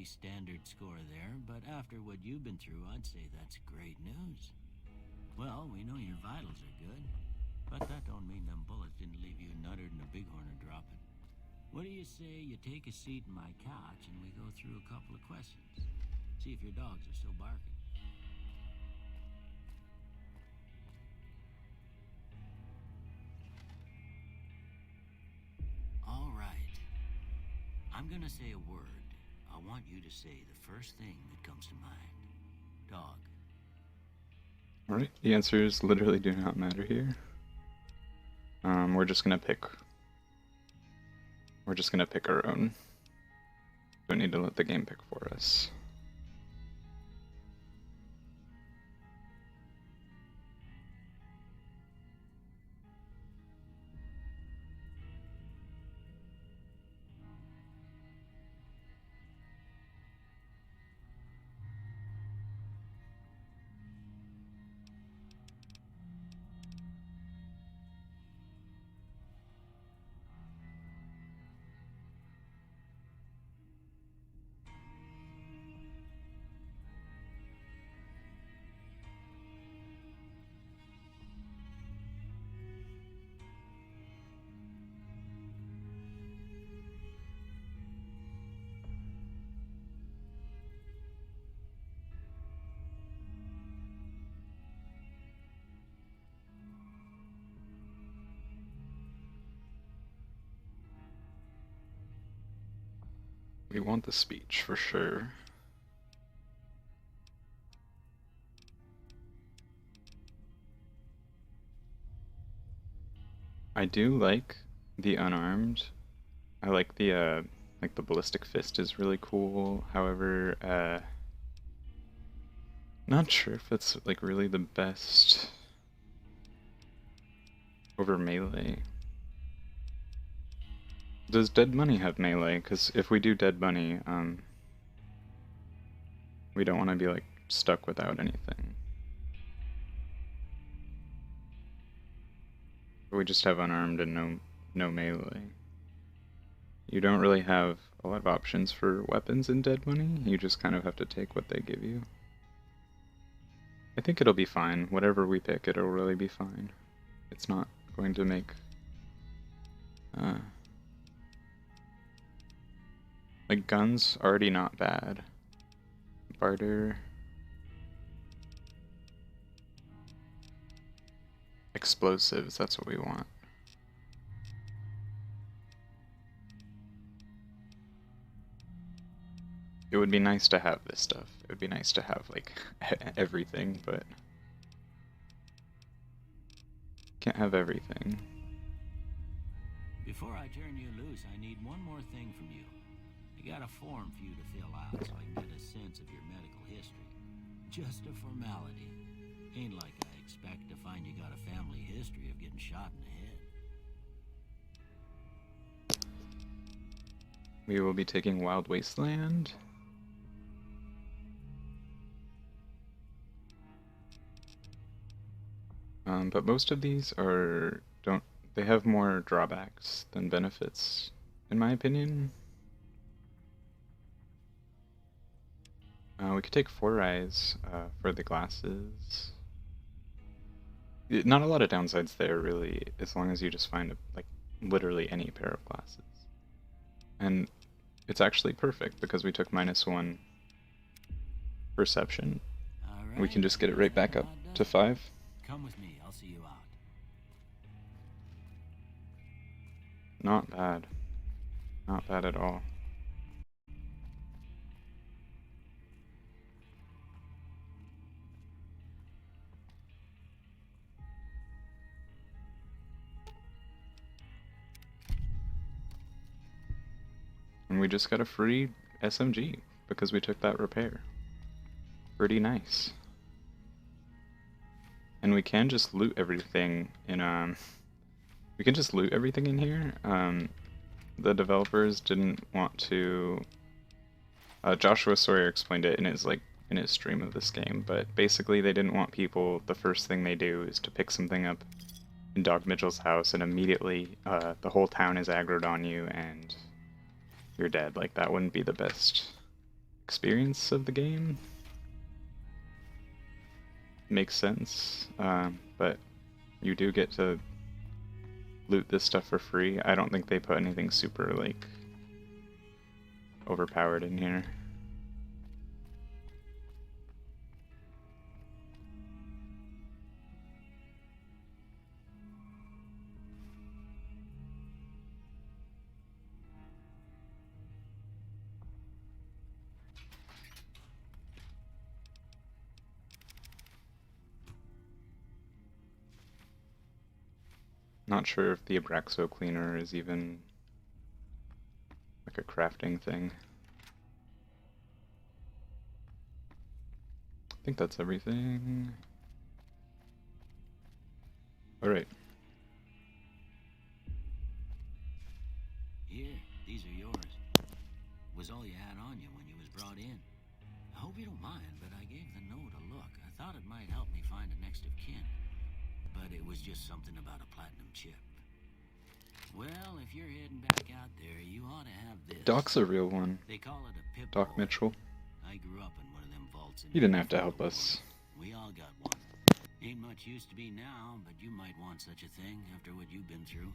pretty standard score there, but after what you've been through, I'd say that's great news. Well, we know your vitals are good, but that don't mean them bullets didn't leave you nuttered and a bighorn are dropping. What do you say you take a seat in my couch and we go through a couple of questions? See if your dogs are still barking. All right. I'm gonna say a word. I want you to say the first thing that comes to mind. Dog. Alright, the answers literally do not matter here. We're just gonna pick our own. Don't need to let the game pick for us. We want the speech for sure. I do like the unarmed. I like the ballistic fist is really cool. However, not sure if it's like really the best over melee. Does Dead Money have melee? Because if we do Dead Money, we don't want to be like stuck without anything. We just have unarmed and no melee. You don't really have a lot of options for weapons in Dead Money. You just kind of have to take what they give you. I think it'll be fine. Whatever we pick, it'll really be fine. It's not going to make like guns already not bad. Barter. Explosives, that's what we want. It would be nice to have this stuff. It would be nice to have, like, everything, but can't have everything. Before I turn you loose, I need one more thing from you. I got a form for you to fill out so I can get a sense of your medical history. Just a formality. Ain't like I expect to find you got a family history of getting shot in the head. We will be taking Wild Wasteland. But most of these they have more drawbacks than benefits, in my opinion. We could take Four Eyes for the glasses. Not a lot of downsides there, really, as long as you just find like literally any pair of glasses. And it's actually perfect because we took -1 perception. Right, we can just get it right back up to 5. Come with me, I'll see you out. Not bad. Not bad at all. And we just got a free SMG because we took that repair. Pretty nice. And we can just loot everything in we can just loot everything in here. The developers didn't want to Joshua Sawyer explained it in his stream of this game, but basically they didn't want people, the first thing they do is to pick something up in Dog Mitchell's house and immediately the whole town is aggroed on you and you're dead. Like, that wouldn't be the best experience of the game makes sense, but you do get to loot this stuff for free. I don't think they put anything super, like, overpowered in here. Not sure if the Abraxo cleaner is even like a crafting thing. I think that's everything. Alright. Here, these are yours. Was all you had on you when you was brought in. I hope you don't mind, but I gave the note a look. I thought it might help me find a next of kin. But it was just something about a platinum chip. Well, if you're heading back out there, you ought to have this. Doc's a real one. They call it a pip. Doc Mitchell. I grew up in one of them vaults. He didn't have to help us. We all got one. Ain't much use to be now, but you might want such a thing after what you've been through.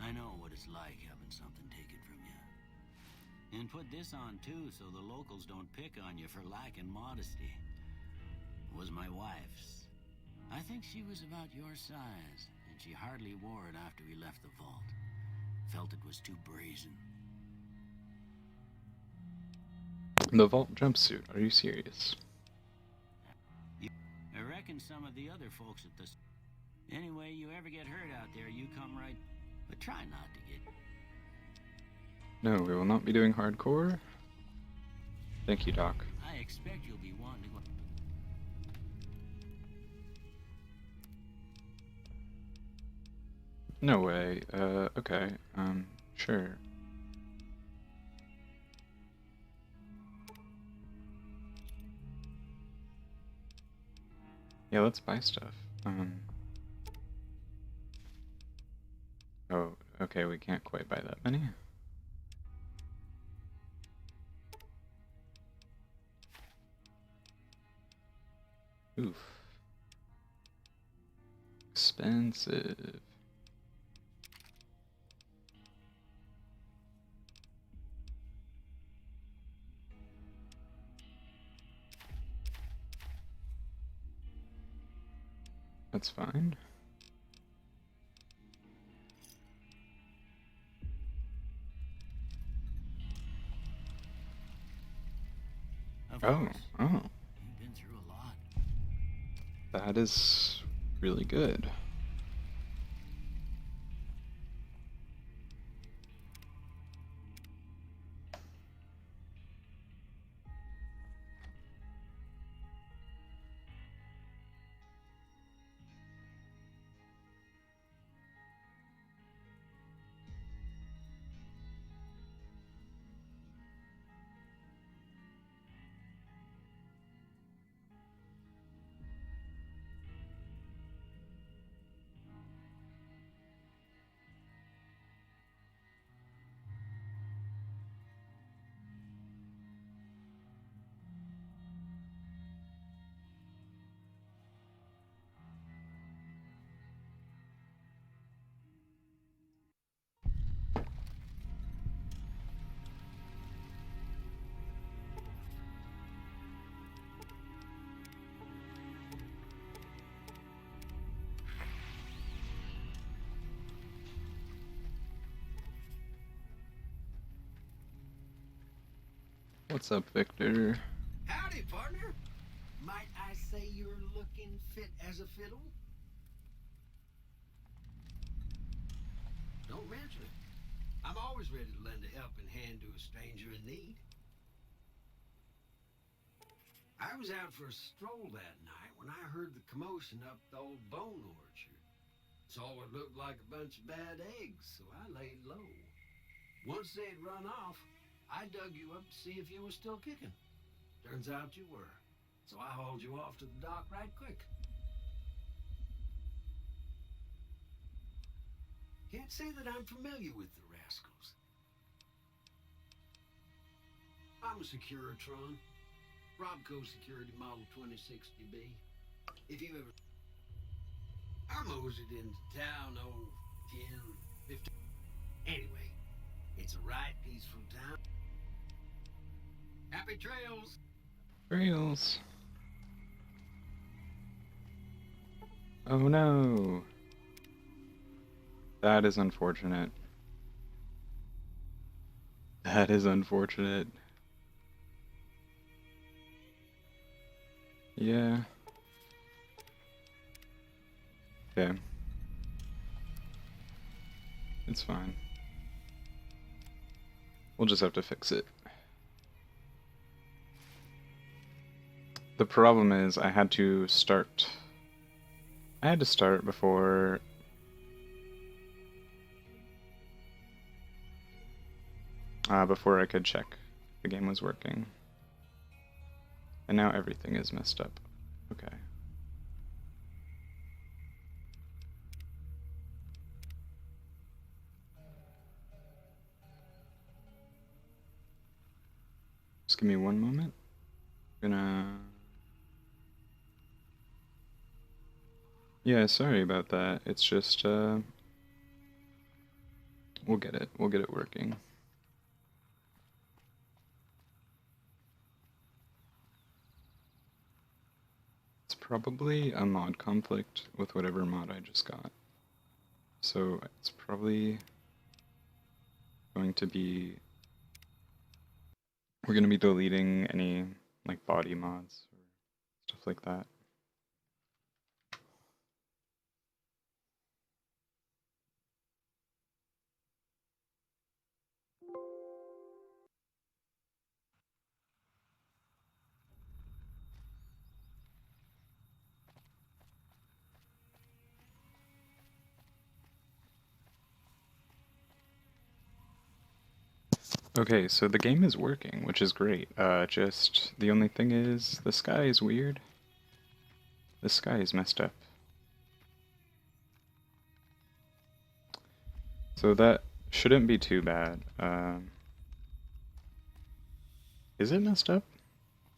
I know what it's like having something taken from you. And put this on too, so the locals don't pick on you for lacking modesty. It was my wife's. I think she was about your size, and she hardly wore it after we left the vault. Felt it was too brazen. The vault jumpsuit, are you serious? I reckon some of the other folks at this... Anyway, you ever get hurt out there, you come right... But try not to get... No, we will not be doing hardcore. Thank you, Doc. I expect you'll be wanting to go... No way. Okay. Sure. Yeah, let's buy stuff. Oh, okay, we can't quite buy that many. Oof. Expensive. That's fine. Of Oh, course. oh. You've been through a lot. That is really good. What's up, Victor? Howdy, partner. Might I say you're looking fit as a fiddle? Don't mention it. I'm always ready to lend a helping hand to a stranger in need. I was out for a stroll that night when I heard the commotion up the old bone orchard. Saw what looked like a bunch of bad eggs, so I laid low. Once they'd run off, I dug you up to see if you were still kicking. Turns out you were. So I hauled you off to the dock right quick. Can't say that I'm familiar with the rascals. I'm a Securitron. Robco Security Model 2060B. If you ever... I moseyed into town, 10, 15... Anyway, it's a right peaceful town. Happy trails! Trails. Oh no. That is unfortunate. That is unfortunate. Yeah. Okay. It's fine. We'll just have to fix it. The problem is I had to start before before I could check if the game was working. And now everything is messed up. Okay. Just give me one moment. Yeah, sorry about that. It's just we'll get it. We'll get it working. It's probably a mod conflict with whatever mod I just got. So it's probably going to be... We're going to be deleting any like body mods or stuff like that. Okay, so the game is working, which is great. Just the only thing is the sky is weird. The sky is messed up. So that shouldn't be too bad. Is it messed up?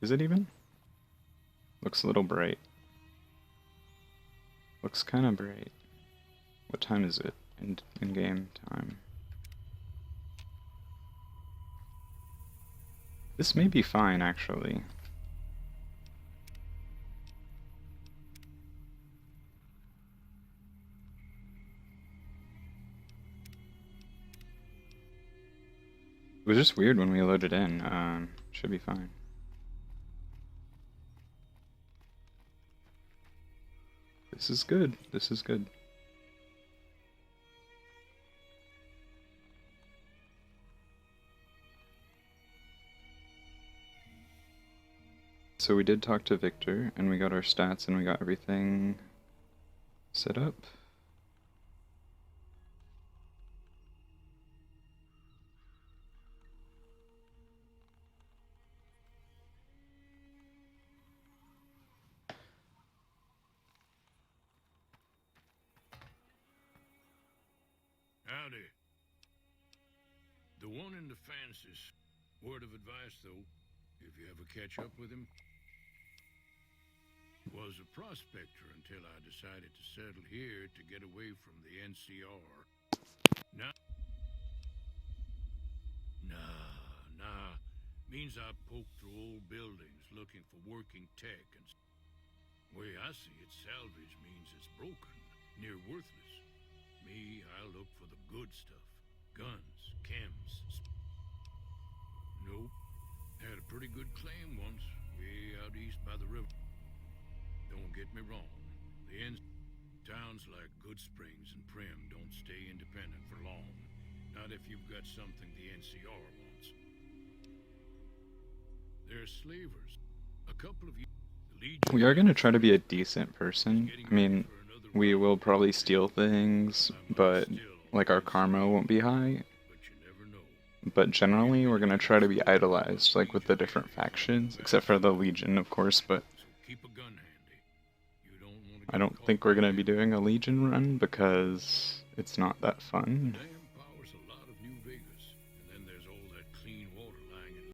Is it even? Looks a little bright. Looks kind of bright. What time is it in game time? This may be fine, actually. It was just weird when we loaded in. Should be fine. This is good. This is good. So we did talk to Victor, and we got our stats, and we got everything set up. Howdy. The one in the fences. Word of advice, though, if you ever catch up with him. Was a prospector until I decided to settle here to get away from the NCR. Nah. Means I poke through old buildings looking for working tech and... Way I see it, salvage means it's broken, near worthless. Me, I look for the good stuff. Guns, chems. Nope. Had a pretty good claim once, way out east by the river. Don't get me wrong. The towns like Goodsprings and Prim don't stay independent for long. Not if you've got something the NCR wants. They're slavers. A couple of you... We are going to try to be a decent person. I mean, we will probably steal things, but like our karma won't be high. But generally, we're going to try to be idolized, like with the different factions, except for the Legion, of course, but I don't think we're going to be doing a Legion run because it's not that fun.